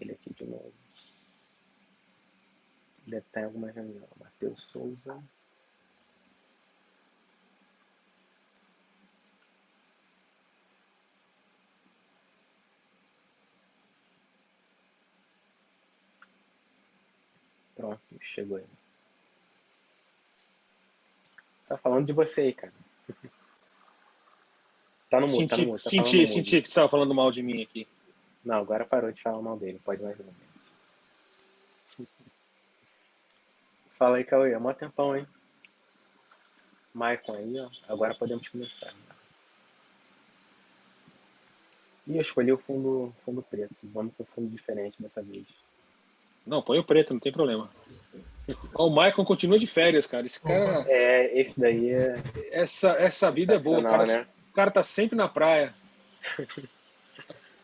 ele aqui de novo. Deve estar em alguma reunião. Matheus Souza. Pronto, chegou aí. Tá falando de você aí, cara. Tá no mudo, tá no mudo. Tá falando no mudo. Senti que você estava falando mal de mim aqui. Não, agora parou de falar mal dele. Pode mais ou menos. Fala aí, Cauê. É mó tempão, hein? Maicon aí, ó. Agora podemos começar. E eu escolhi o fundo preto. Vamos com um fundo diferente dessa vez. Não, põe o preto, não tem problema. Ó, o Maicon continua de férias, cara. Esse cara. Esse daí é. Essa vida é boa, cara. Né? O cara tá sempre na praia.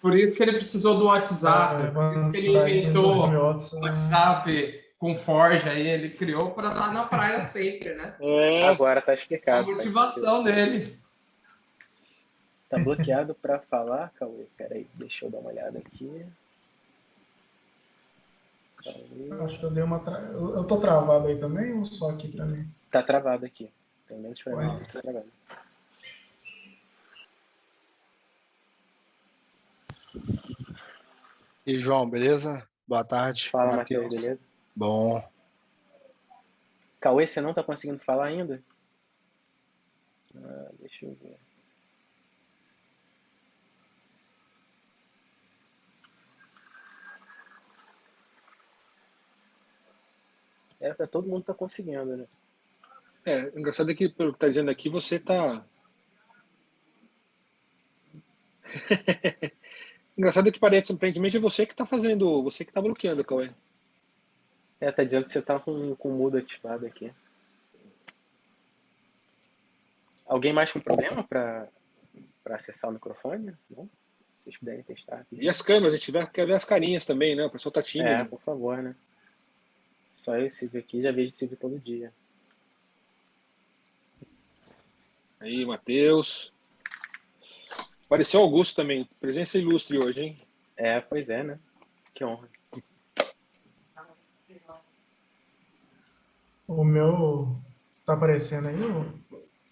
Por isso que ele precisou do WhatsApp. Por isso que ele inventou o WhatsApp com Forja aí. Ele criou para estar na praia sempre, né? Agora tá explicado. A motivação dele. Tá bloqueado para falar, Cauê? Peraí, deixa eu dar uma olhada aqui. Acho que eu dei uma. Eu tô travado aí também ou só aqui para mim? Tá travado aqui. Pelo menos pra mim tá travado. E João, beleza? Boa tarde. Fala, Matheus, beleza? Bom. Cauê, você não tá conseguindo falar ainda? Deixa eu ver. Todo mundo tá conseguindo, né? Engraçado é que, pelo que tá dizendo aqui, você tá... Engraçado é que parece, aparentemente, é você que tá fazendo, você que tá bloqueando, Cauê. Tá dizendo que você tá com o mudo ativado aqui. Alguém mais com problema para acessar o microfone? Não? Se vocês puderem testar aqui. E as câmeras, a gente quer ver as carinhas também, né? O pessoal tá tímido. Por favor, né? Só eu e o Silvio aqui, já vejo o Silvio todo dia. Aí, Matheus. Apareceu Augusto também. Presença ilustre hoje, hein? Pois é, né? Que honra. O meu tá aparecendo aí,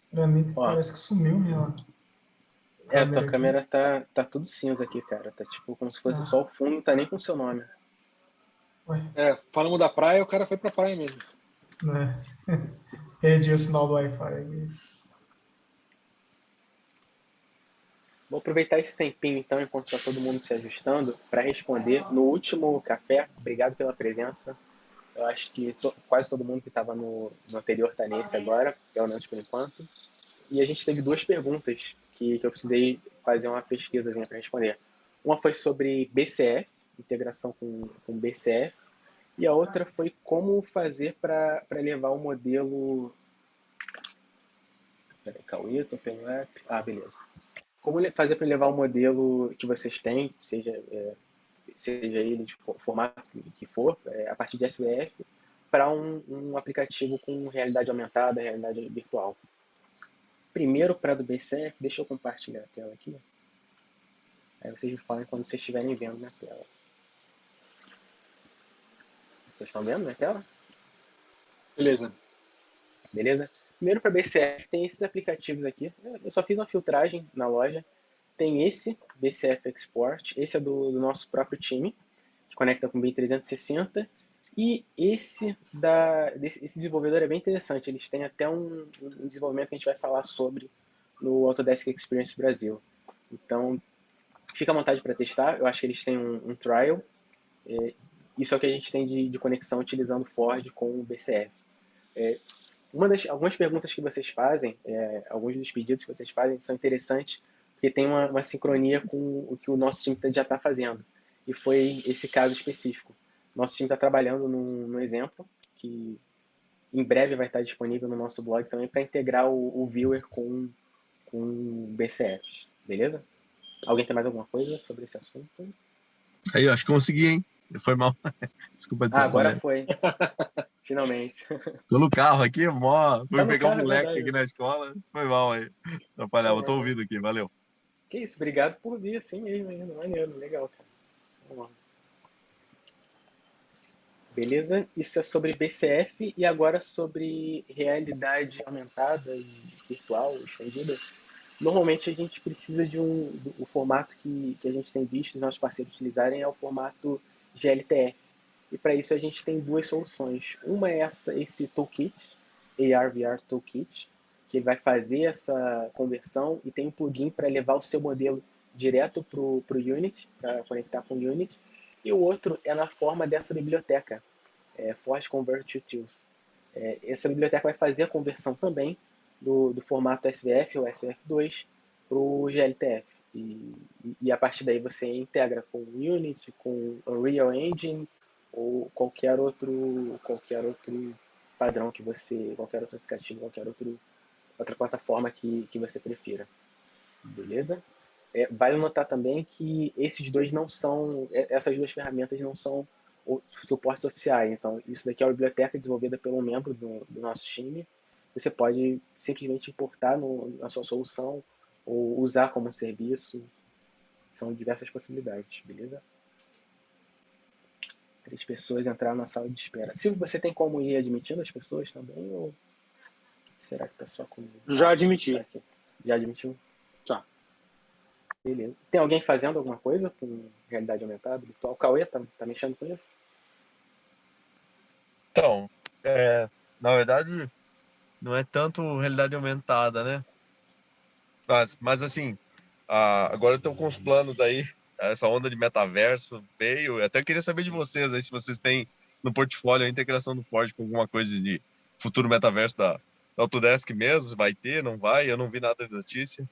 pra mim parece que sumiu minha. Tua câmera tá tudo cinza aqui, cara. Tá tipo como se fosse só o fundo, não tá nem com o seu nome. Falamos da praia, o cara foi pra praia mesmo. Perdi o sinal do Wi-Fi. Vou aproveitar esse tempinho, então, enquanto tá todo mundo se ajustando, para responder no último café. Obrigado pela presença. Eu acho que quase todo mundo que estava no anterior está nesse agora, pelo menos por enquanto. E a gente teve duas perguntas que eu precisei fazer uma pesquisazinha para responder. Uma foi sobre BCF, integração com BCF, e a outra foi como fazer para levar o modelo... Peraí, Cauê, tô pelo app. Beleza. Como fazer para levar o modelo que vocês têm, seja ele de formato que for, a partir de SVF, para um aplicativo com realidade aumentada, realidade virtual. Primeiro, para do BCF, deixa eu compartilhar a tela aqui. Aí vocês me falam quando vocês estiverem vendo na tela. Vocês estão vendo na tela? Beleza. Primeiro, para BCF, tem esses aplicativos aqui. Eu só fiz uma filtragem na loja. Tem esse, BCF Export. Esse é do nosso próprio time, que conecta com o BIM 360. E esse desenvolvedor é bem interessante. Eles têm até um desenvolvimento que a gente vai falar sobre no Autodesk Experience Brasil. Então, fica à vontade para testar. Eu acho que eles têm um trial. Isso é o que a gente tem de conexão utilizando Forge com o BCF. Algumas perguntas que vocês fazem, alguns dos pedidos que vocês fazem são interessantes, porque tem uma sincronia com o que o nosso time já está fazendo. E foi esse caso específico. Nosso time está trabalhando num exemplo que em breve vai estar disponível no nosso blog também para integrar o viewer com o BCF. Beleza? Alguém tem mais alguma coisa sobre esse assunto? Aí, acho que consegui, hein? Foi mal. Desculpa te agora foi. Finalmente. Tô no carro aqui, fui pegar um moleque verdade. aqui na escola. Foi mal aí. Atrapalhava, tô ouvindo aqui, valeu. Que isso, obrigado por vir assim mesmo, maneiro, legal, cara. Vamos lá. Beleza? Isso é sobre BCF e agora sobre realidade aumentada e virtual, estendida. Normalmente a gente precisa de o formato que a gente tem visto os nossos parceiros utilizarem é o formato GLTF. E para isso a gente tem duas soluções. Uma é esse toolkit, AR/VR Toolkit, que vai fazer essa conversão e tem um plugin para levar o seu modelo direto para o Unity, para conectar com o Unity. E o outro é na forma dessa biblioteca, Force Convert Utils. Essa biblioteca vai fazer a conversão também do formato SVF ou SVF2 para o GLTF. E a partir daí você integra com o Unity, com o Unreal Engine ou qualquer outro padrão que você, qualquer outro aplicativo, qualquer outra plataforma que você prefira. Beleza? Vale notar também que essas duas ferramentas não são suportes oficiais. Então, isso daqui é uma biblioteca desenvolvida pelo membro do nosso time. Você pode simplesmente importar na sua solução ou usar como um serviço. São diversas possibilidades, beleza? 3 pessoas entraram na sala de espera. Silvio, você tem como ir admitindo as pessoas também? Ou será que está só comigo? Já admiti. Já admitiu? Tá. Beleza. Tem alguém fazendo alguma coisa com realidade aumentada, virtual? O Cauê tá mexendo com isso? Então, na verdade, não é tanto realidade aumentada, né? Mas assim, agora eu estou com os planos aí, essa onda de metaverso veio. Eu até queria saber de vocês aí, se vocês têm no portfólio a integração do Forge com alguma coisa de futuro metaverso da Autodesk mesmo, se vai ter, não vai, eu não vi nada de notícia.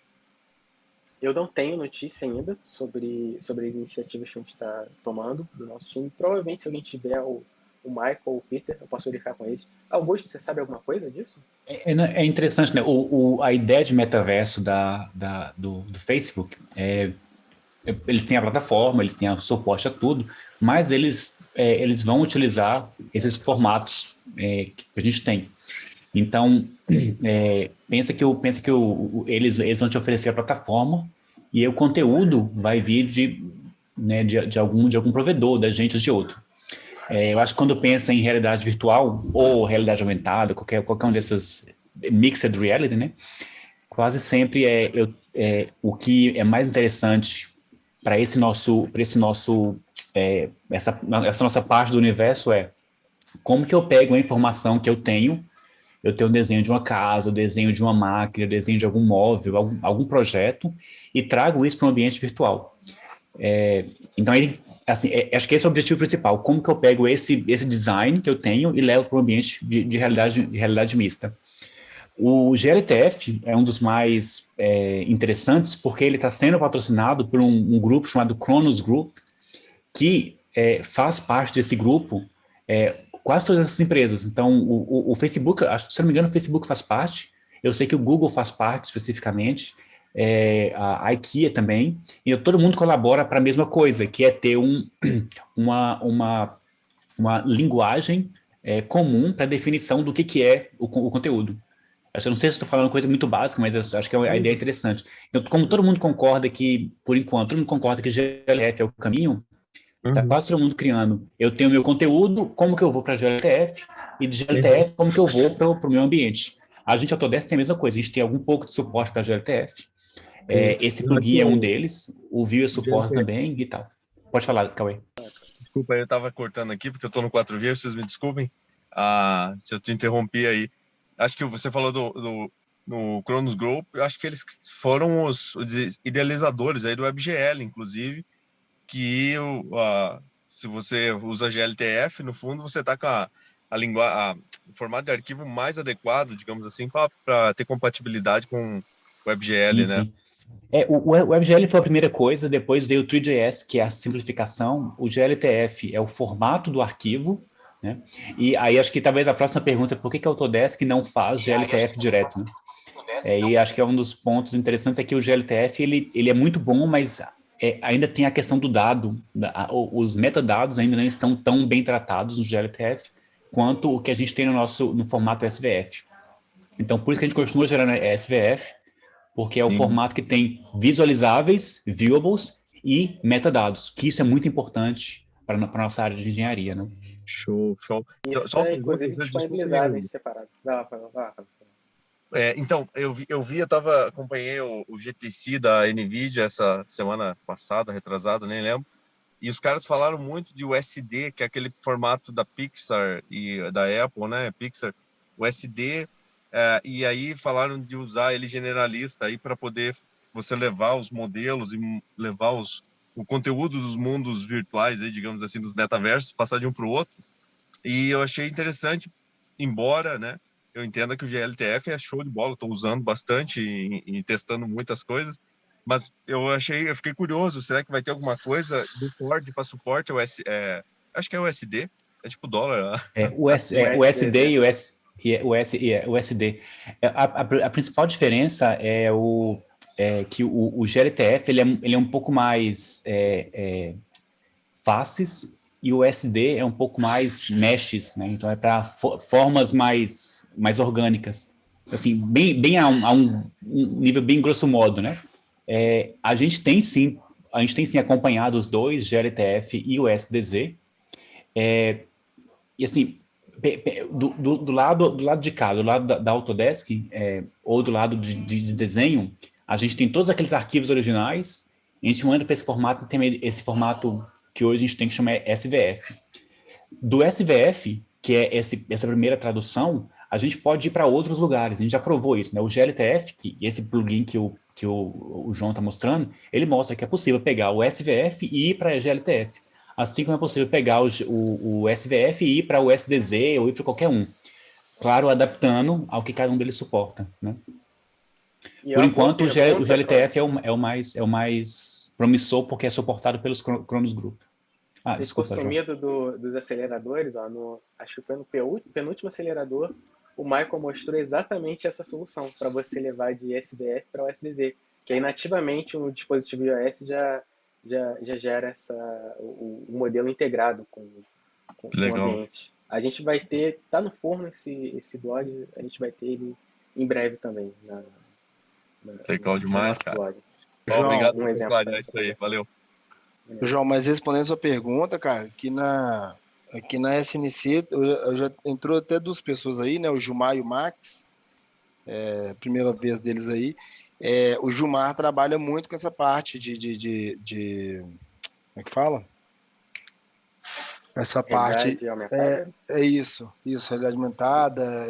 Eu não tenho notícia ainda sobre as iniciativas que a gente está tomando do nosso time. Provavelmente, se alguém tiver o Michael ou o Peter, eu posso verificar com eles. Augusto, você sabe alguma coisa disso? É interessante, né? A ideia de metaverso do Facebook, eles têm a plataforma, eles têm o suporte a tudo, mas eles vão utilizar esses formatos que a gente tem. Então, pensa que eles vão te oferecer a plataforma e aí o conteúdo vai vir de algum provedor, da gente ou de outro. Eu acho que quando pensa em realidade virtual ou realidade aumentada, qualquer um dessas mixed reality, né? Quase sempre o que é mais interessante para essa nossa parte do universo como que eu pego a informação que eu tenho um desenho de uma casa, o desenho de uma máquina, o desenho de algum móvel, algum projeto, e trago isso para um ambiente virtual. Então, acho que esse é o objetivo principal. Como que eu pego esse design que eu tenho e levo para um ambiente de realidade mista? O GLTF é um dos mais interessantes porque ele está sendo patrocinado por um grupo chamado Kronos Group, que faz parte desse grupo quase todas essas empresas. Então, o Facebook, se não me engano, o Facebook faz parte. Eu sei que o Google faz parte especificamente. A IKEA também. E todo mundo colabora para a mesma coisa, que é ter uma linguagem comum para a definição do que é o conteúdo. Eu não sei se estou falando coisa muito básica, mas eu acho que a ideia é interessante. Então, como todo mundo concorda que, por enquanto, todo mundo concorda que GLTF é o caminho, tá quase todo mundo criando. Eu tenho meu conteúdo, como que eu vou para GLTF? E de GLTF, como que eu vou para o meu ambiente? A gente, Autodesk, tem a mesma coisa. A gente tem algum pouco de suporte para GLTF. Esse plugin é um deles. O Vue suporta também e tal. Pode falar, Cauê. Desculpa, eu estava cortando aqui, porque eu estou no 4G, vocês me desculpem se eu te interrompi aí. Acho que você falou no Kronos Group, eu acho que eles foram os idealizadores aí do WebGL, inclusive, que se você usa GLTF, no fundo, você está com o formato de arquivo mais adequado, digamos assim, para ter compatibilidade com o WebGL, né? O WebGL foi a primeira coisa, depois veio o 3JS, que é a simplificação. O GLTF é o formato do arquivo, né? E aí acho que talvez a próxima pergunta é por que a Autodesk não faz GLTF direto, né? E acho que é um dos pontos interessantes é que o GLTF ele é muito bom, mas ainda tem a questão do dado, os metadados ainda não estão tão bem tratados no GLTF quanto o que a gente tem no formato SVF. Então, por isso que a gente continua gerando SVF, porque é o formato que tem visualizáveis, viewables e metadados, que isso é muito importante para a nossa área de engenharia, né? Show, show. Isso Só é, uma pergunta, inclusive, desculpa, disponibilizado em separado. Vai lá. então, acompanhei o GTC da NVIDIA essa semana passada, retrasada, nem lembro, e os caras falaram muito de USD, que é aquele formato da Pixar e da Apple, né, Pixar, USD, e aí falaram de usar ele generalista aí para poder você levar os modelos e levar o conteúdo dos mundos virtuais, aí, digamos assim, dos metaversos, passar de um para o outro, e eu achei interessante, embora, né, eu entendo que o GLTF é show de bola, estou usando bastante e testando muitas coisas, mas eu fiquei curioso, será que vai ter alguma coisa do Ford para suporte ao acho que é o USD, é tipo dólar. O USD e o USD. A principal diferença é que o GLTF ele é um pouco mais faces e o SD é um pouco mais meshes, né? Então é para formas mais orgânicas, assim, bem a um nível bem grosso modo, né? A gente tem sim acompanhado os dois, GLTF e o SDZ, e assim, do lado de cá, do lado da Autodesk, ou do lado de desenho, a gente tem todos aqueles arquivos originais, a gente manda para esse formato, tem esse formato que hoje a gente tem que chamar SVF. Do SVF, que é essa primeira tradução, a gente pode ir para outros lugares, a gente já provou isso, né? O GLTF, esse plugin que o João está mostrando, ele mostra que é possível pegar o SVF e ir para a GLTF. Assim como é possível pegar o SVF e ir para o SDZ ou ir para qualquer um. Claro, adaptando ao que cada um deles suporta, né? Por enquanto, o GLTF é o mais promissor porque é suportado pelos Cronos Group. Se for sumido dos aceleradores, acho que foi no penúltimo acelerador, o Michael mostrou exatamente essa solução para você levar de SDF para o SDZ, que aí nativamente o dispositivo iOS já gera o modelo integrado com o ambiente. A gente vai ter, tá no forno esse blog, a gente vai ter ele em breve também. Legal demais, cara. Blog. João, obrigado por clarear isso aí, valeu. João, mas respondendo a sua pergunta, cara, aqui na SNC, eu já entrou até duas pessoas aí, né, o Gilmar e o Max, primeira vez deles aí. O Gilmar trabalha muito com essa parte de como é que fala? Essa parte isso, realidade aumentada.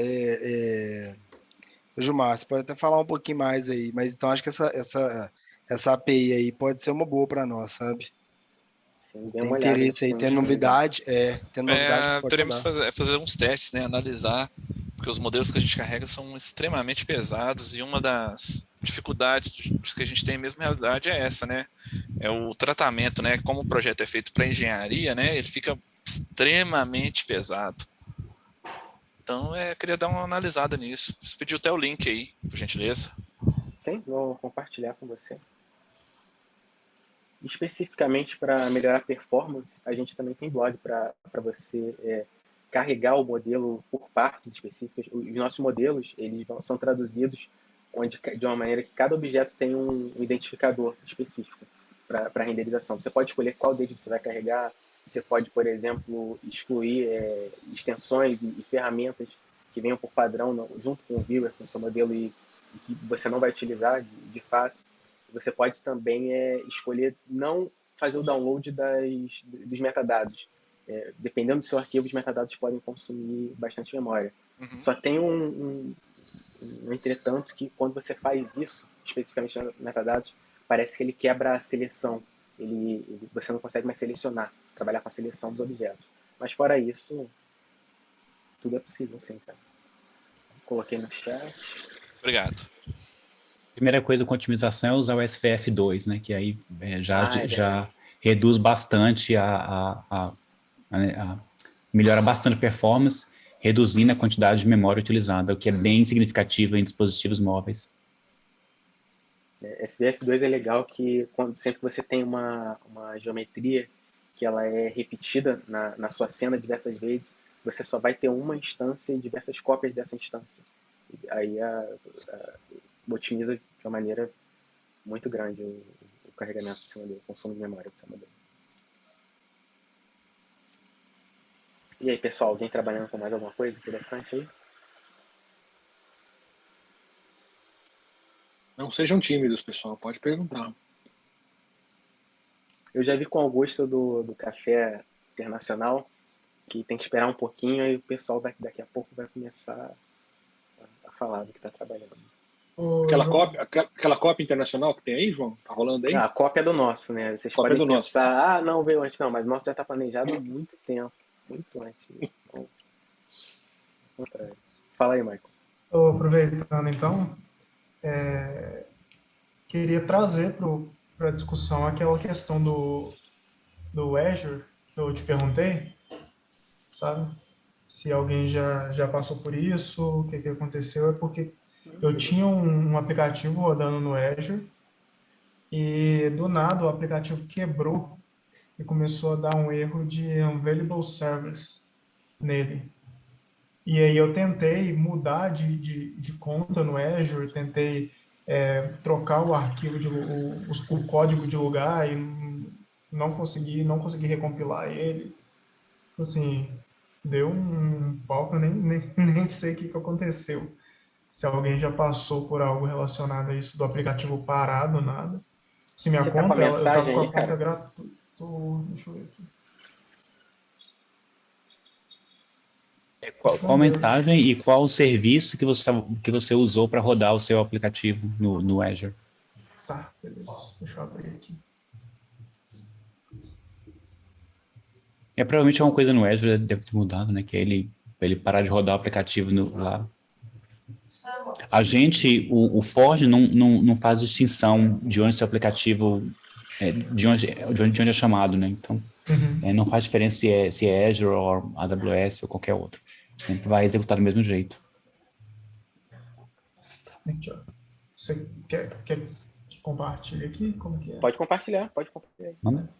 Gilmar, você pode até falar um pouquinho mais aí, mas então acho que essa API aí pode ser uma boa para nós, sabe? Sim, tem interesse aí, tem novidade, teremos que fazer uns testes, né, analisar, porque os modelos que a gente carrega são extremamente pesados e uma das dificuldades que a gente tem mesmo na realidade é essa, né? É o tratamento, né? Como o projeto é feito para engenharia, né? Ele fica extremamente pesado. Então, queria dar uma analisada nisso. Você pediu até o link aí, por gentileza. Sim, vou compartilhar com você. Especificamente para melhorar a performance, a gente também tem blog para você carregar o modelo por partes específicas. Os nossos modelos eles são traduzidos de uma maneira que cada objeto tem um identificador específico para renderização. Você pode escolher qual deles você vai carregar. Você pode, por exemplo, excluir extensões e ferramentas que venham por padrão junto com o viewer, com o seu modelo e que você não vai utilizar de fato. Você pode também escolher não fazer o download dos metadados. Dependendo do seu arquivo, os metadados podem consumir bastante memória. Uhum. Só tem um entretanto que quando você faz isso, especificamente nos metadados, parece que ele quebra a seleção. Você não consegue mais selecionar, trabalhar com a seleção dos objetos. Mas fora isso, tudo é possível, sim, cara. Coloquei no chat. Obrigado. Primeira coisa com otimização é usar o SVF2, né? Que aí já reduz bastante melhora bastante a performance, reduzindo a quantidade de memória utilizada, o que é bem significativo em dispositivos móveis. SVF2 é legal que sempre que você tem uma geometria que ela é repetida na sua cena diversas vezes, você só vai ter uma instância e diversas cópias dessa instância. Aí otimiza de uma maneira muito grande o carregamento do seu modelo, o consumo de memória do seu modelo. E aí, pessoal, alguém trabalhando com mais alguma coisa interessante aí? Não sejam tímidos, pessoal. Pode perguntar. Eu já vi com o Augusto do Café Internacional que tem que esperar um pouquinho, aí o pessoal daqui a pouco vai começar a falar do que está trabalhando. Aquela cópia internacional que tem aí, João? Tá rolando aí? A cópia é do nosso, né? Vocês Cópia podem do nosso. pensar, não veio antes, não, mas o nosso já está planejado há muito tempo. Muito antes. Então, fala aí, Michael. Aproveitando, então, queria trazer para a discussão aquela questão do Azure que eu te perguntei, sabe? Se alguém já passou por isso, o que aconteceu, é porque eu tinha um aplicativo rodando no Azure e, do nada, o aplicativo quebrou e começou a dar um erro de Unavailable Service nele. E aí eu tentei mudar de conta no Azure, tentei trocar o arquivo, o código de lugar e não consegui recompilar ele. Assim, deu um pau que eu nem sei o que aconteceu. Se alguém já passou por algo relacionado a isso do aplicativo parado, nada. Se minha Você conta, tá com a eu tava mensagem com aí, a conta cara? gratuita. Deixa eu ver aqui. Qual mensagem e qual serviço que você usou para rodar o seu aplicativo no Azure? Tá, beleza. Deixa eu abrir aqui. Provavelmente é uma coisa no Azure, deve ter mudado, né? Que é ele parar de rodar o aplicativo lá. A gente, o Forge não faz distinção de onde seu aplicativo, de onde é chamado, né? Então, não faz diferença se é Azure ou AWS ou qualquer outro. Sempre vai executar do mesmo jeito. Aqui, ó. Você quer que compartilhe aqui? Como que é? Pode compartilhar. Manda.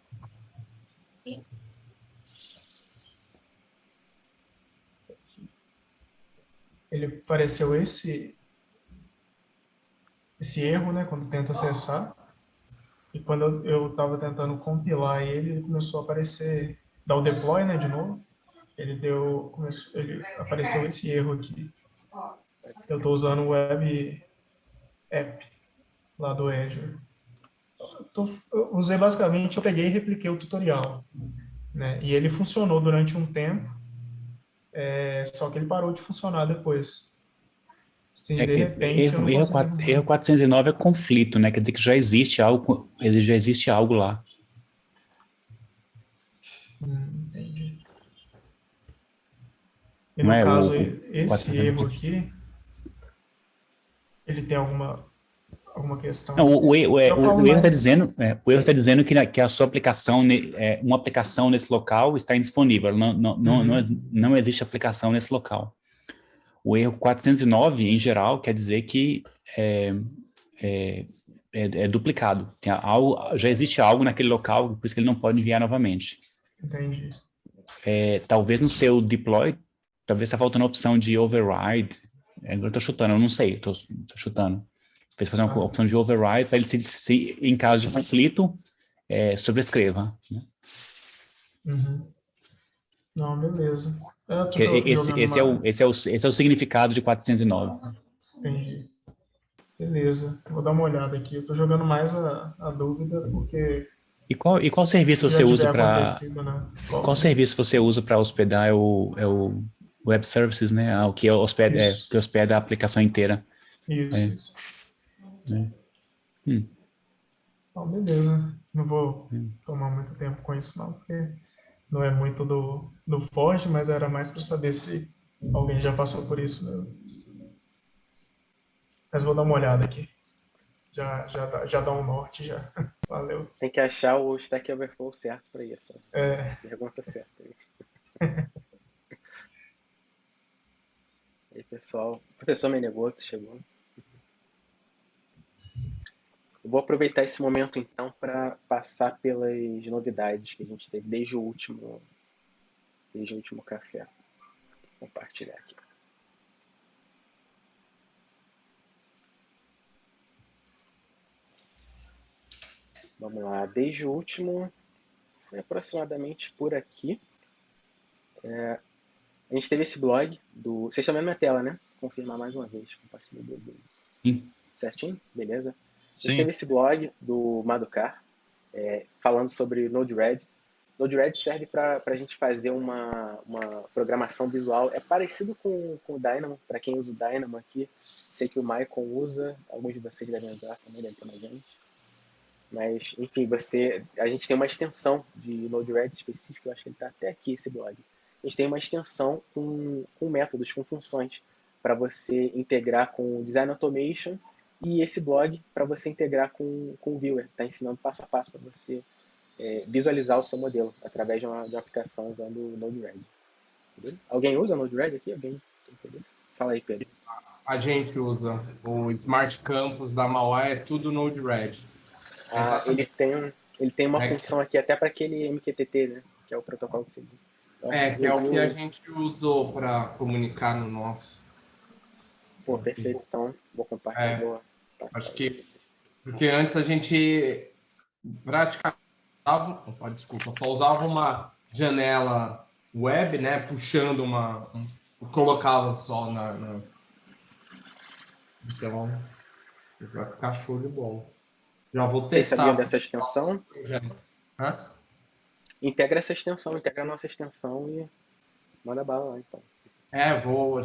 Ele apareceu esse erro, né, quando tenta acessar. E quando eu estava tentando compilar ele começou a aparecer, dar o deploy, né, de novo. Ele apareceu esse erro aqui. Eu estou usando o Web App lá do Azure. Eu usei basicamente, eu peguei e repliquei o tutorial, né? E ele funcionou durante um tempo, só que ele parou de funcionar depois. Assim, de repente, eu não consegui... Erro 409 é conflito, né? Quer dizer que já existe algo lá. Entendi. E no caso, esse erro aqui, ele tem alguma questão? Não, o erro está dizendo que a sua aplicação, uma aplicação nesse local está indisponível. Não existe aplicação nesse local. O erro 409, em geral, quer dizer que é duplicado. Já existe algo naquele local, por isso que ele não pode enviar novamente. Entendi. Talvez no seu deploy, talvez está faltando a opção de override. Eu estou chutando, eu não sei, estou chutando. Talvez fazer uma opção de override para ele se em caso de conflito, sobrescreva. Né? Não, beleza. Esse é o significado de 409. Entendi. Beleza. Vou dar uma olhada aqui. Eu estou jogando mais a dúvida porque... E qual serviço você usa para... Né? Qual serviço você usa para hospedar é o Web Services, né? O que hospeda a aplicação inteira. Isso. Então, beleza. Não vou tomar muito tempo com isso, não, porque não é muito do Forge, mas era mais para saber se alguém já passou por isso mesmo. Mas vou dar uma olhada aqui. Já dá um norte, já. Valeu. Tem que achar o Stack Overflow certo para isso. Pergunta certa aí. E aí, pessoal. O professor Menegoto chegou. Eu vou aproveitar esse momento, então, para passar pelas novidades que a gente teve desde o último café. Vou compartilhar aqui. Vamos lá. Desde o último, foi aproximadamente por aqui. A gente teve esse blog do... Vocês estão vendo minha tela, né? Vou confirmar mais uma vez. Compartilhar Sim. certinho? Beleza? A gente Sim. teve esse blog do Madukar, falando sobre Node-RED. Node-RED serve para a gente fazer uma programação visual. É parecido com o Dynamo, para quem usa o Dynamo aqui. Sei que o Maicon usa, alguns de vocês devem usar também, deve ter mais gente. Mas, enfim, a gente tem uma extensão de Node-RED específica, eu acho que ele está até aqui, esse blog. A gente tem uma extensão com métodos, com funções, para você integrar com Design Automation e esse blog para você integrar com o Viewer. Está ensinando passo a passo para você visualizar o seu modelo através de uma aplicação usando o Node-RED. Alguém usa Node-RED aqui? Alguém tem interesse? Fala aí, Pedro. A gente usa o Smart Campus da Mauá, é tudo Node-RED. Ele tem uma função aqui até para aquele MQTT, né? Que é o protocolo que você diz. Então, que é o que a gente usou para comunicar no nosso. Pô, perfeito. Então, vou compartilhar. Acho que porque antes a gente praticamente só usava uma janela web, né? Puxando colocava só na... Então, vai ficar show de bola. Já vou testar. Vocês sabiam dessa extensão? Hã? Integra essa extensão, integra a nossa extensão e manda bala lá, então.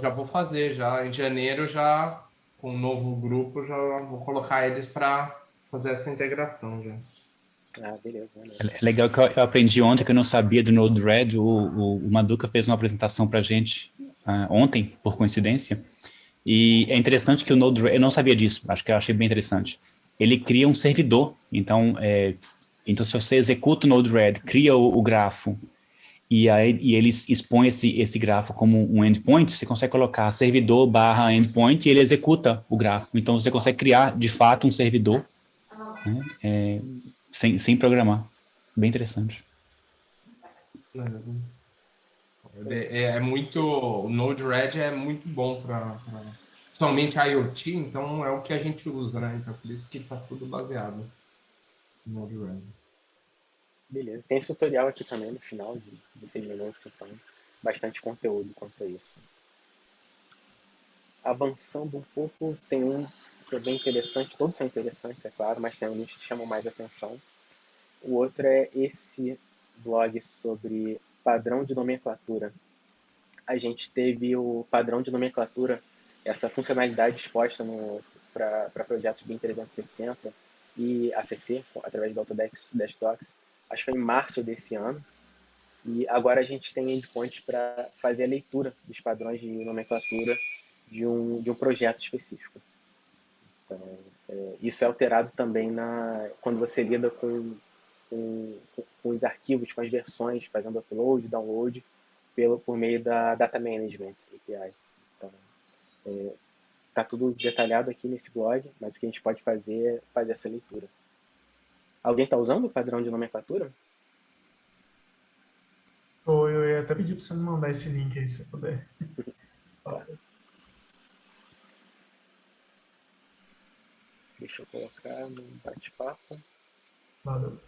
Já vou fazer, já em janeiro, já com um novo grupo, já vou colocar eles para fazer essa integração já. Beleza. É legal que eu aprendi ontem que eu não sabia do Node-RED. O Maduka fez uma apresentação para a gente ontem, por coincidência. E é interessante que o Node-RED, eu não sabia disso, acho que eu achei bem interessante. Ele cria um servidor, então se você executa o Node-RED, cria o grafo, e ele expõe esse grafo como um endpoint, você consegue colocar servidor/endpoint e ele executa o grafo. Então você consegue criar, de fato, um servidor, né, sem programar. Bem interessante. O Node-RED é muito bom para somente IoT, então é o que a gente usa, né? Então por isso que está tudo baseado no Node-RED. Beleza. Tem esse tutorial aqui também no final de 6 minutos, então bastante conteúdo quanto a isso. Avançando um pouco, tem um que é bem interessante, todos são interessantes, é claro, mas tem alguns que chamam mais atenção. O outro é esse blog sobre padrão de nomenclatura. A gente teve o padrão de nomenclatura, essa funcionalidade exposta para projetos BIM 360 e ACC, através do Autodesk Desktop. Acho que foi em março desse ano. E agora a gente tem endpoints para fazer a leitura dos padrões de nomenclatura de um projeto específico. Então, isso é alterado também quando você lida com os arquivos, com as versões, fazendo upload, download, por meio da Data Management API. Então, está tudo detalhado aqui nesse blog, mas o que a gente pode fazer é fazer essa leitura. Alguém está usando o padrão de nomenclatura? Eu ia até pedir para você me mandar esse link aí, se você puder. Deixa eu colocar no bate-papo. Valeu.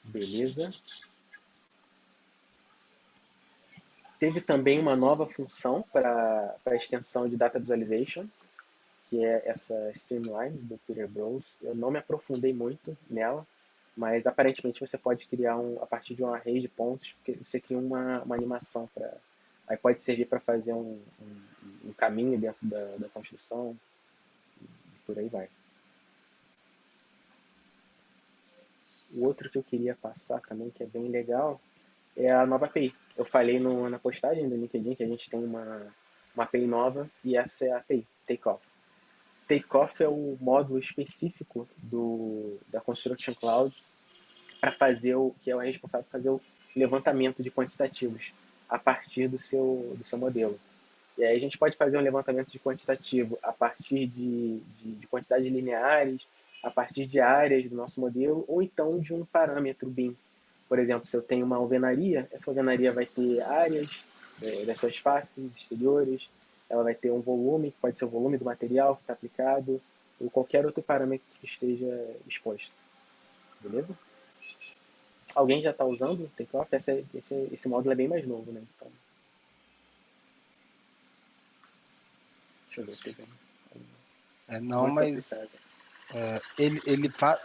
Beleza. Teve também uma nova função para a extensão de Data Visualization, que é essa Streamline do Peter Bros. Eu não me aprofundei muito nela, mas aparentemente você pode criar a partir de um array de pontos, porque você cria uma animação aí pode servir para fazer um caminho dentro da construção, e por aí vai. O outro que eu queria passar também, que é bem legal, é a nova API. Eu falei na postagem do LinkedIn que a gente tem uma API nova, e essa é a API, Takeoff. Takeoff é o módulo específico da Construction Cloud para fazer que é o responsável por fazer o levantamento de quantitativos a partir do seu modelo. E aí a gente pode fazer um levantamento de quantitativo a partir de quantidades lineares, a partir de áreas do nosso modelo, ou então de um parâmetro BIM. Por exemplo, se eu tenho uma alvenaria, essa alvenaria vai ter áreas das suas faces exteriores, ela vai ter um volume, que pode ser o volume do material que está aplicado, ou qualquer outro parâmetro que esteja exposto. Beleza? Alguém já está usando o Takeoff? Esse módulo é bem mais novo, né? Então, deixa eu ver aqui. Não, mas ele faz.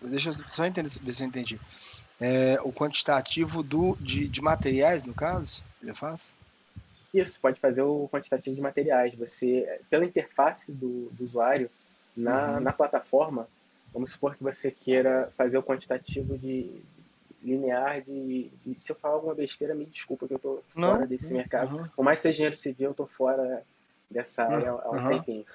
Deixa eu só entender, ver se eu entendi. O quantitativo de materiais, no caso, ele faz? Isso, pode fazer o quantitativo de materiais. Você, pela interface do usuário, na plataforma, vamos supor que você queira fazer o quantitativo linear se eu falar alguma besteira, me desculpa que eu estou fora desse mercado. Por mais que seja engenheiro civil, eu estou fora dessa área há um tempinho.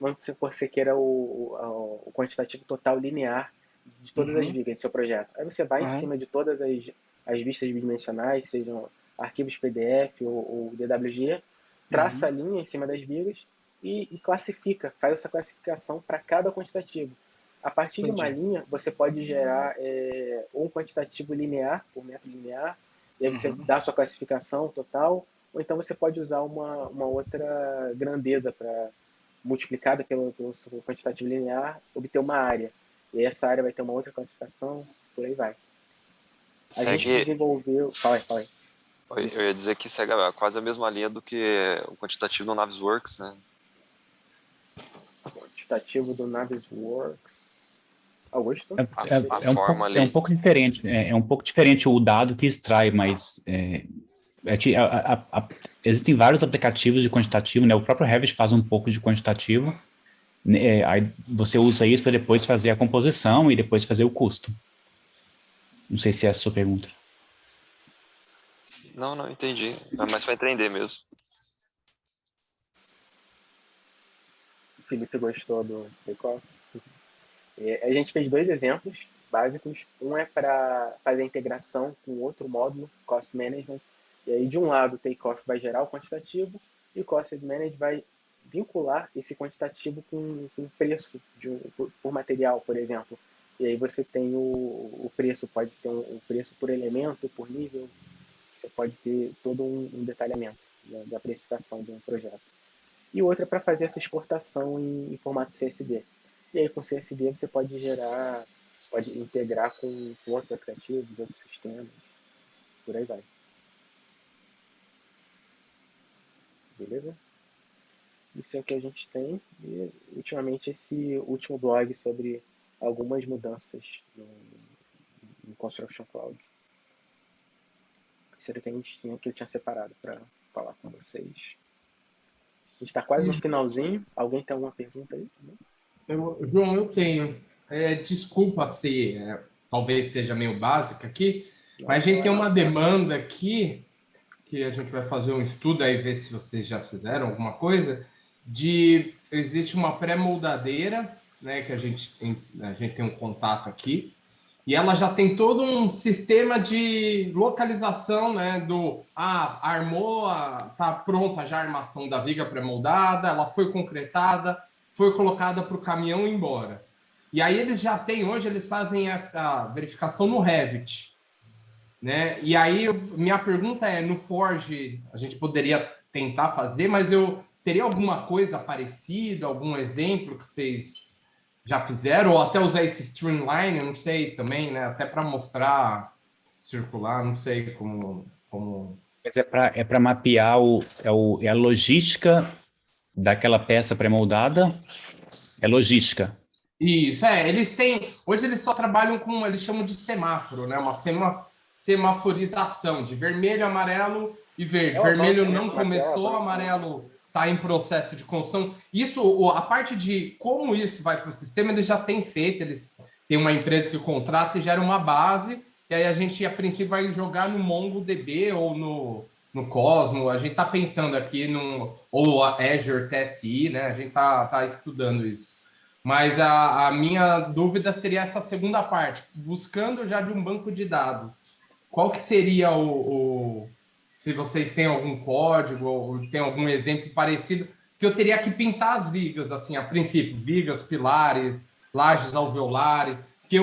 Vamos supor que você queira o quantitativo total linear de todas as vigas do seu projeto. Aí você vai em cima de todas as vistas bidimensionais, sejam arquivos PDF ou DWG, traça a linha em cima das vigas e classifica, faz essa classificação para cada quantitativo. A partir de uma linha, você pode gerar um quantitativo linear, por método linear, e aí você dá a sua classificação total, ou então você pode usar uma outra grandeza para multiplicada pelo seu quantitativo linear, obter uma área. E aí essa área vai ter uma outra classificação, por aí vai. A gente desenvolveu... Fala aí. Eu ia dizer que segue quase a mesma linha do que o quantitativo do Navisworks, né? Quantitativo do Navisworks. Augusto? É um pouco diferente. É um pouco diferente o dado que extrai, mas existem vários aplicativos de quantitativo, né? O próprio Revit faz um pouco de quantitativo. Aí você usa isso para depois fazer a composição e depois fazer o custo. Não sei se é a sua pergunta. Não entendi. É mais para entender mesmo. O Felipe gostou do Takeoff. A gente fez 2 exemplos básicos. Um é para fazer a integração com outro módulo, Cost Management. E aí, de um lado, o Takeoff vai gerar o quantitativo e o Cost Management vai vincular esse quantitativo com preço por material, por exemplo. E aí você tem o preço, pode ter um preço por elemento, por nível. Você pode ter todo um detalhamento da precificação de um projeto. E o outro é para fazer essa exportação em formato CSV. E aí, com CSV, você pode integrar com outros aplicativos, outros sistemas, por aí vai. Beleza? Isso é o que a gente tem. E, ultimamente, esse último blog sobre algumas mudanças no Construction Cloud. Isso era o que eu tinha separado para falar com vocês. A gente está quase no finalzinho. Alguém tem alguma pergunta aí? João, eu tenho. Desculpa se talvez seja meio básica aqui, mas a gente tem uma demanda aqui, que a gente vai fazer um estudo aí, ver se vocês já fizeram alguma coisa, existe uma pré-moldadeira, né, que a gente tem um contato aqui, e ela já tem todo um sistema de localização, né, armou, tá pronta já a armação da viga pré-moldada, ela foi concretada, foi colocada para o caminhão ir embora. E aí hoje eles fazem essa verificação no Revit, né? E aí minha pergunta no Forge a gente poderia tentar fazer, mas eu teria alguma coisa parecida, algum exemplo que vocês já fizeram, ou até usar esse Streamline, eu não sei também, né? Até para mostrar circular, não sei como... Mas é para mapear a logística daquela peça pré-moldada, é logística. Isso, hoje eles só trabalham com, eles chamam de semáforo, né? Uma semaforização de vermelho, amarelo e verde. Vermelho não começou, amarelo está em processo de construção. Isso, a parte de como isso vai para o sistema, eles já têm feito, eles têm uma empresa que contrata e gera uma base, e aí a gente, a princípio, vai jogar no MongoDB ou no Cosmo, a gente está pensando aqui ou a Azure TSI, né? A gente está estudando isso. Mas a minha dúvida seria essa segunda parte, buscando já de um banco de dados. Qual que seria se vocês têm algum código ou tem algum exemplo parecido, que eu teria que pintar as vigas, assim, a princípio, vigas, pilares, lajes alveolares, que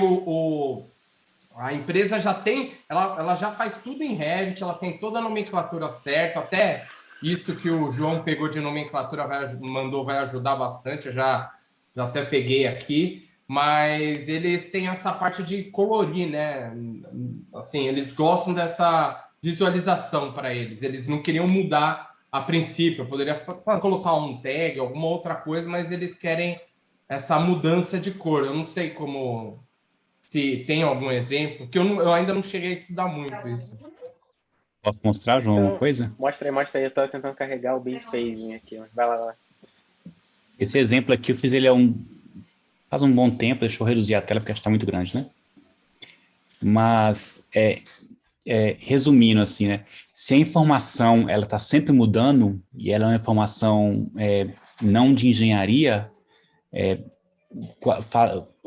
a empresa já tem, ela já faz tudo em Revit, ela tem toda a nomenclatura certa, até isso que o João pegou de nomenclatura vai ajudar bastante, eu já até peguei aqui, mas eles têm essa parte de colorir, né? Assim, eles gostam dessa visualização para eles. Eles não queriam mudar a princípio. Eu poderia colocar um tag, alguma outra coisa, mas eles querem essa mudança de cor. Eu não sei como... Se tem algum exemplo, que eu ainda não cheguei a estudar muito isso. Posso mostrar, João, uma coisa? Mostra aí. Eu tô tentando carregar o bin phasing aqui. Vai lá. Esse exemplo aqui eu fiz ele faz um bom tempo, deixa eu reduzir a tela porque acho que está muito grande, né? Mas, resumindo assim, né? Se a informação ela está sempre mudando e ela é uma informação não de engenharia,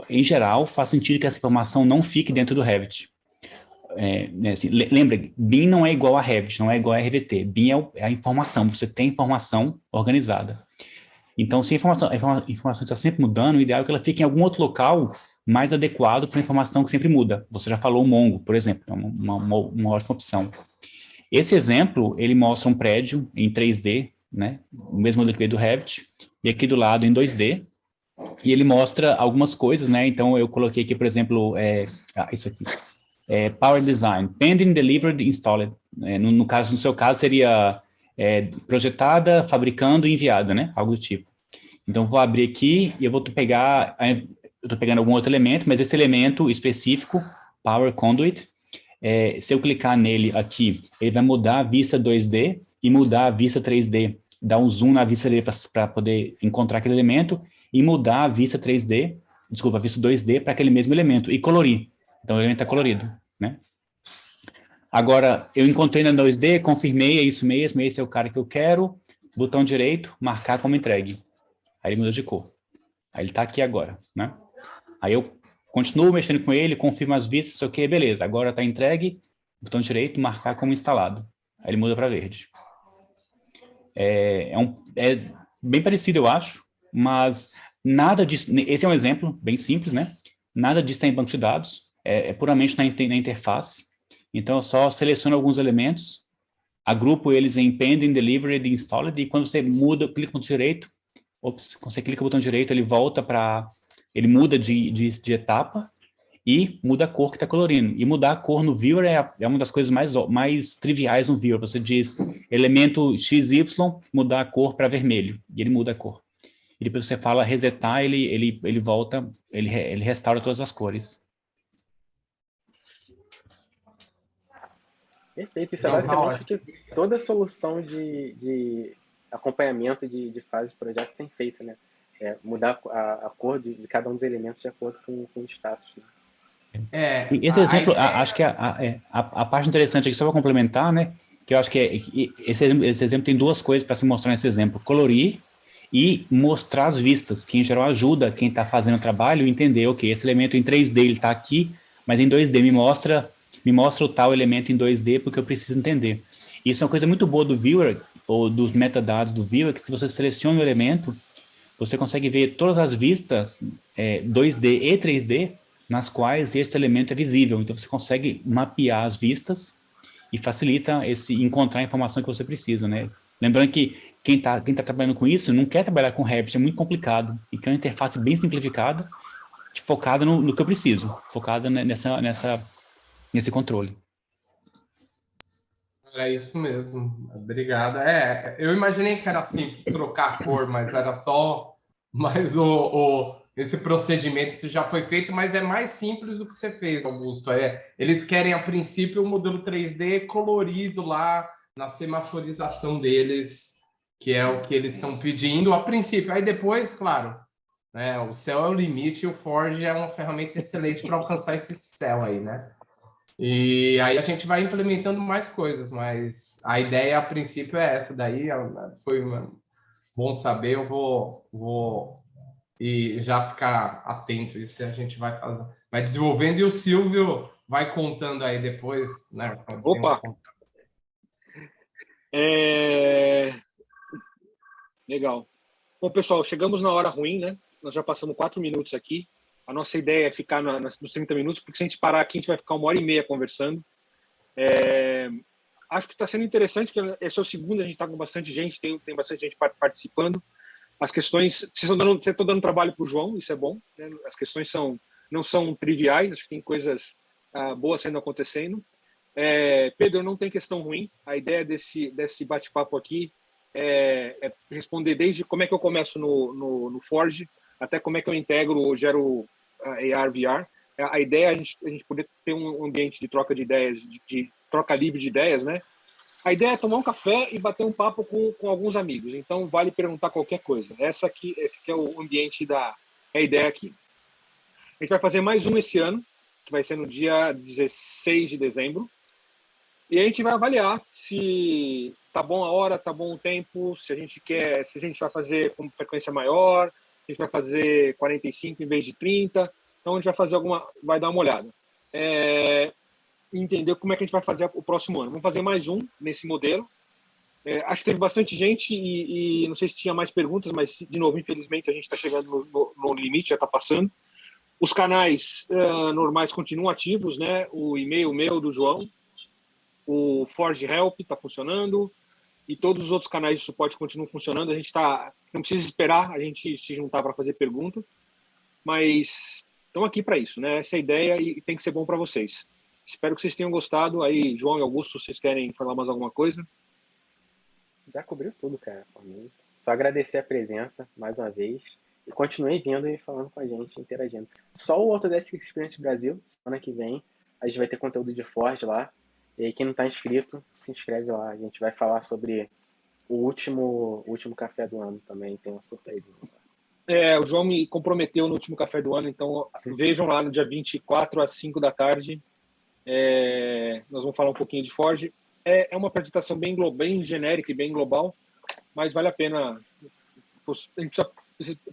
em geral, faz sentido que essa informação não fique dentro do Revit. Né, assim, lembra, BIM não é igual a Revit, não é igual a RVT. BIM é a informação, você tem informação organizada. Então, se a informação está sempre mudando, o ideal é que ela fique em algum outro local mais adequado para a informação que sempre muda. Você já falou o Mongo, por exemplo, é uma ótima opção. Esse exemplo, ele mostra um prédio em 3D, né, o mesmo modelo do Revit, e aqui do lado em 2D, e ele mostra algumas coisas, né, então eu coloquei aqui, por exemplo, isso aqui, Power Design, Pending, Delivered, Installed. No seu caso, seria projetada, fabricando e enviada, né? Algo do tipo. Então, vou abrir aqui e eu vou pegar... Eu estou pegando algum outro elemento, mas esse elemento específico, Power Conduit, se eu clicar nele aqui, ele vai mudar a vista 2D e mudar a vista 3D. Dar um zoom na vista dele para poder encontrar aquele elemento e mudar a vista 3D, desculpa, a vista 2D para aquele mesmo elemento e colorir. Então, o elemento está colorido, né? Agora, eu encontrei na 2D, confirmei, é isso mesmo, esse é o cara que eu quero, botão direito, marcar como entregue. Aí ele muda de cor. Aí ele está aqui agora, né? Aí eu continuo mexendo com ele, confirmo as vistas, isso aqui, beleza. Agora está entregue, botão direito, marcar como instalado. Aí ele muda para verde. É bem parecido, eu acho, mas nada disso... Esse é um exemplo bem simples, né? Nada disso está em banco de dados. É puramente na interface. Então, eu só seleciono alguns elementos, agrupo eles em Pending, Delivered e Installed, e quando você muda, clica no botão direito, quando você clica no botão direito, ele volta para... Ele muda de etapa e muda a cor que está colorindo. E mudar a cor no Viewer é uma das coisas mais triviais no Viewer. Você diz elemento XY, mudar a cor para vermelho, e ele muda a cor. E depois você fala resetar, ele volta, ele restaura todas as cores. Perfeito, isso é basicamente que toda solução de acompanhamento de fase de projeto tem feito, né? Mudar a cor de cada um dos elementos de acordo com o status. Né? Esse exemplo, acho que a parte interessante aqui, só para complementar, né? Que eu acho que esse exemplo tem duas coisas para se mostrar nesse exemplo: colorir e mostrar as vistas, que em geral ajuda quem está fazendo o trabalho a entender, ok, esse elemento em 3D ele está aqui, mas em 2D me mostra o tal elemento em 2D porque eu preciso entender. Isso é uma coisa muito boa do Viewer, ou dos metadados do Viewer, que se você seleciona o elemento, você consegue ver todas as vistas 2D e 3D nas quais esse elemento é visível. Então, você consegue mapear as vistas e facilita encontrar a informação que você precisa, né? Lembrando que quem tá trabalhando com isso não quer trabalhar com Revit, é muito complicado. E quer uma interface bem simplificada, focada no que eu preciso, focada nesse controle. É isso mesmo. Obrigado. Eu imaginei que era simples trocar a cor, mas era só... Mas esse procedimento já foi feito, mas é mais simples do que você fez, Augusto. Eles querem, a princípio, o modelo 3D colorido lá na semaforização deles, que é o que eles estão pedindo a princípio. Aí depois, claro, né, o céu é o limite e o Forge é uma ferramenta excelente para alcançar esse céu aí, né? E aí a gente vai implementando mais coisas, mas a ideia a princípio é essa. Daí foi bom saber, eu vou e já ficar atento. Isso a gente vai desenvolvendo e o Silvio vai contando aí depois, né? Opa! Legal. Bom, pessoal, chegamos na hora ruim, né? Nós já passamos 4 minutos aqui. A nossa ideia é ficar nos 30 minutos, porque se a gente parar aqui, a gente vai ficar 1h30 conversando. Acho que está sendo interessante, que esse é o segundo, a gente está com bastante gente, tem bastante gente participando. As questões, vocês estão dando trabalho para o João, isso é bom, né? As questões não são triviais, acho que tem coisas boa sendo acontecendo. Pedro, não tem questão ruim. A ideia desse bate-papo aqui é responder desde como é que eu começo no Forge até como é que eu integro ou gero AR, VR. A ideia é a gente poder ter um ambiente de troca de ideias, de troca livre de ideias, né? A ideia é tomar um café e bater um papo com alguns amigos. Então, vale perguntar qualquer coisa. Esse aqui é o ambiente a ideia aqui. A gente vai fazer mais um esse ano, que vai ser no dia 16 de dezembro. E a gente vai avaliar se tá bom a hora, tá bom o tempo, se a gente vai fazer com frequência maior, se a gente vai fazer 45 em vez de 30. Então, a gente vai dar uma olhada. Entender como é que a gente vai fazer o próximo ano. Vamos fazer mais um nesse modelo. Acho que teve bastante gente e não sei se tinha mais perguntas, mas, de novo, infelizmente, a gente está chegando no limite, já está passando. Os canais normais continuam ativos, né? O e-mail meu, do João, o Forge Help está funcionando e todos os outros canais de suporte continuam funcionando. A gente não precisa esperar a gente se juntar para fazer perguntas, mas estamos aqui para isso, né? Essa é a ideia e tem que ser bom para vocês. Espero que vocês tenham gostado. Aí, João e Augusto, vocês querem falar mais alguma coisa? Já cobriu tudo, cara. Só agradecer a presença mais uma vez. E continue vindo e falando com a gente, interagindo. Só o Autodesk Experience Brasil, semana que vem, a gente vai ter conteúdo de Forge lá. E aí, quem não está inscrito, se inscreve lá. A gente vai falar sobre o último café do ano também. Tem uma surpresa. O João me comprometeu no último café do ano, então vejam lá no dia 24 às 5 da tarde. Nós vamos falar um pouquinho de Forge. É uma apresentação bem genérica e bem global, mas vale a pena. A gente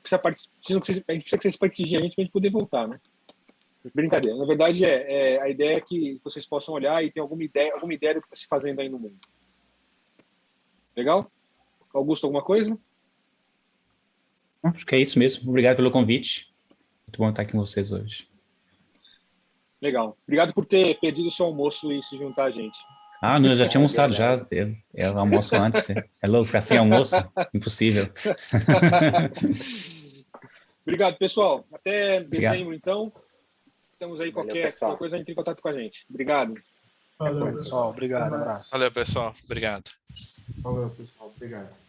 precisa que vocês prestigiam a gente para a gente poder voltar, né? Brincadeira. Na verdade, a ideia é que vocês possam olhar e ter alguma ideia do que está se fazendo aí no mundo. Legal? Augusto, alguma coisa? Acho que é isso mesmo. Obrigado pelo convite. Muito bom estar aqui com vocês hoje. Legal. Obrigado por ter pedido o seu almoço e se juntar a gente. Não, eu já tinha almoçado já. Eu almoço antes. É louco, ficar sem almoço? Impossível. Obrigado, pessoal. Até dezembro, então. Estamos aí, qualquer coisa, entre em contato com a gente. Obrigado. Valeu, pessoal. Obrigado. Um abraço. Valeu, pessoal. Obrigado. Valeu, pessoal. Obrigado.